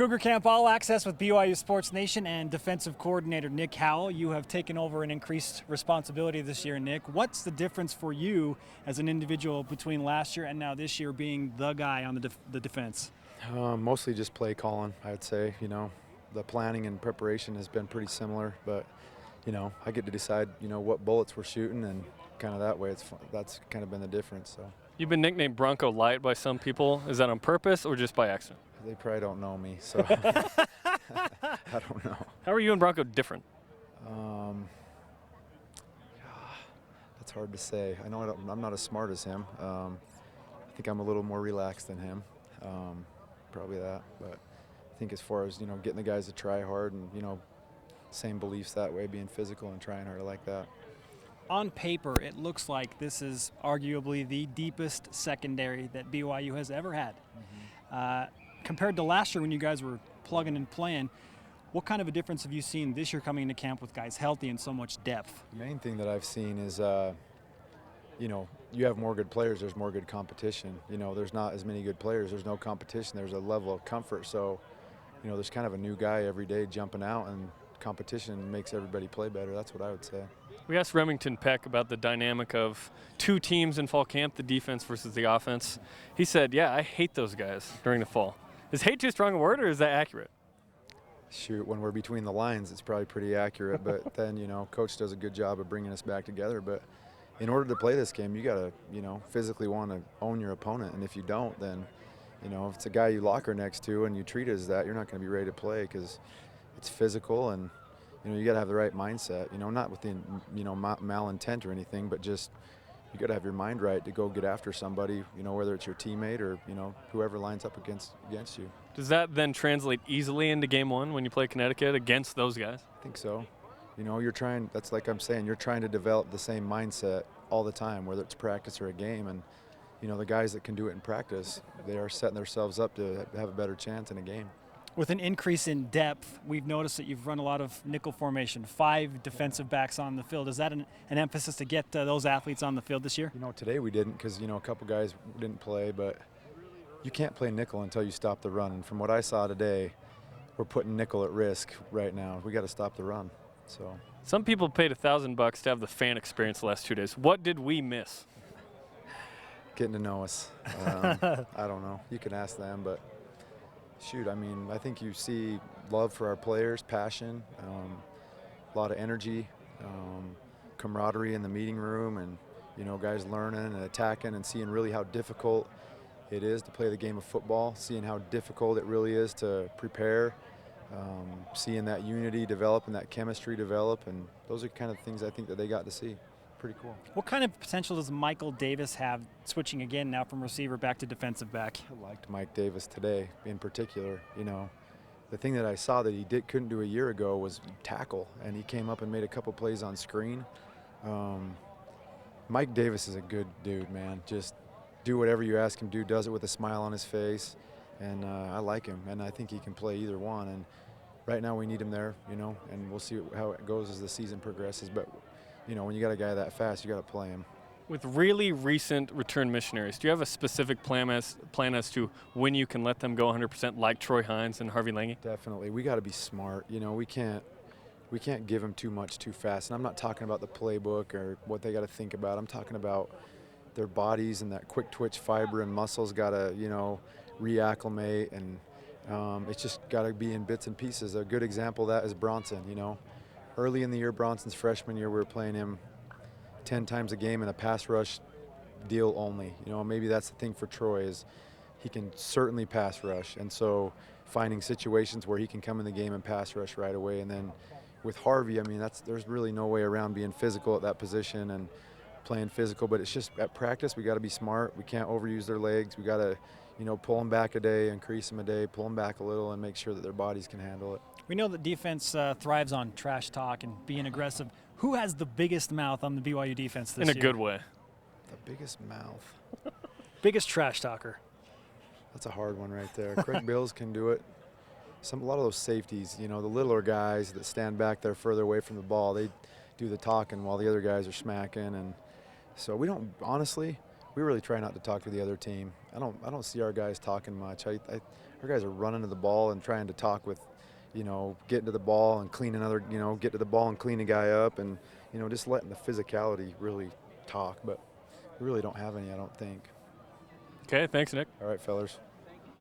Cougar Camp All Access with BYU Sports Nation and defensive coordinator Nick Howell. You have taken over an increased responsibility this year, Nick. What's the difference for you as an individual between last year and now this year being the guy on the defense? Mostly just play calling, I'd say. The planning and preparation has been pretty similar, but I get to decide what bullets we're shooting, and kind of that way that's kind of been the difference. So you've been nicknamed Bronco Light by some people. Is that on purpose or just by accident? They probably don't know me, so I don't know. How are you and Bronco different? That's hard to say. I know I'm not as smart as him. I think I'm a little more relaxed than him. Probably that. But I think as far as getting the guys to try hard and same beliefs that way, being physical and trying hard, I like that. On paper, it looks like this is arguably the deepest secondary that BYU has ever had. Mm-hmm. Compared to last year when you guys were plugging and playing, what kind of a difference have you seen this year coming into camp with guys healthy and so much depth? The main thing that I've seen is, you have more good players, there's more good competition. There's not as many good players, there's no competition, there's a level of comfort. So, there's kind of a new guy every day jumping out, and competition makes everybody play better. That's what I would say. We asked Remington Peck about the dynamic of two teams in fall camp, the defense versus the offense. He said, yeah, I hate those guys during the fall. Is hate too strong a word, or is that accurate? Shoot, when we're between the lines, it's probably pretty accurate. But then, Coach does a good job of bringing us back together. But in order to play this game, you got to, physically want to own your opponent. And if you don't, then, if it's a guy you locker next to and you treat it as that, you're not going to be ready to play because it's physical and, you got to have the right mindset. Not with the, malintent or anything, but just you got to have your mind right to go get after somebody, whether it's your teammate or, whoever lines up against you. Does that then translate easily into game one when you play Connecticut against those guys? I think so. You're trying, that's like I'm saying, you're trying to develop the same mindset all the time, whether it's practice or a game. And, the guys that can do it in practice, they are setting themselves up to have a better chance in a game. With an increase in depth, we've noticed that you've run a lot of nickel formation, 5 defensive backs on the field. Is that an emphasis to get those athletes on the field this year? Today we didn't because, a couple guys didn't play, but you can't play nickel until you stop the run. And from what I saw today, we're putting nickel at risk right now. We got to stop the run. So some people paid $1,000 to have the fan experience the last 2 days. What did we miss? Getting to know us. I don't know. You can ask them, but shoot, I think you see love for our players, passion, a lot of energy, camaraderie in the meeting room, and guys learning and attacking and seeing really how difficult it is to play the game of football, seeing how difficult it really is to prepare, seeing that unity develop and that chemistry develop, and those are kind of things I think that they got to see. Pretty cool. What kind of potential does Michael Davis have switching again now from receiver back to defensive back? I liked Mike Davis today in particular. The thing that I saw that he couldn't do a year ago was tackle, and he came up and made a couple plays on screen. Mike Davis is a good dude, man. Just do whatever you ask him to do, does it with a smile on his face, and I like him, and I think he can play either one. And right now we need him there, and we'll see how it goes as the season progresses. But when you got a guy that fast, you got to play him. With really recent return missionaries, do you have a specific plan as to when you can let them go 100% like Troy Hines and Harvey Lange? Definitely. We got to be smart. We can't give them too much too fast. And I'm not talking about the playbook or what they got to think about. I'm talking about their bodies and that quick twitch fiber and muscles got to, reacclimate, and it's just got to be in bits and pieces. A good example of that is Bronson, Early in the year, Bronson's freshman year, we were playing him 10 times a game in a pass rush deal only. Maybe that's the thing for Troy is he can certainly pass rush. And so finding situations where he can come in the game and pass rush right away. And then with Harvey, there's really no way around being physical at that position and playing physical. But it's just at practice, we got to be smart. We can't overuse their legs. We got to, pull them back a day, increase them a day, pull them back a little, and make sure that their bodies can handle it. We know that defense thrives on trash talk and being aggressive. Who has the biggest mouth on the BYU defense this year? In a good way. The biggest mouth. Biggest trash talker. That's a hard one right there. Craig Bills can do it. A lot of those safeties, the littler guys that stand back there further away from the ball, they do the talking while the other guys are smacking. And so we really try not to talk to the other team. I don't see our guys talking much. Our guys are running to the ball and trying to talk with, getting to the ball and clean another, get to the ball and clean a guy up, and just letting the physicality really talk. But we really don't have any, I don't think. Okay, thanks, Nick. All right, fellers.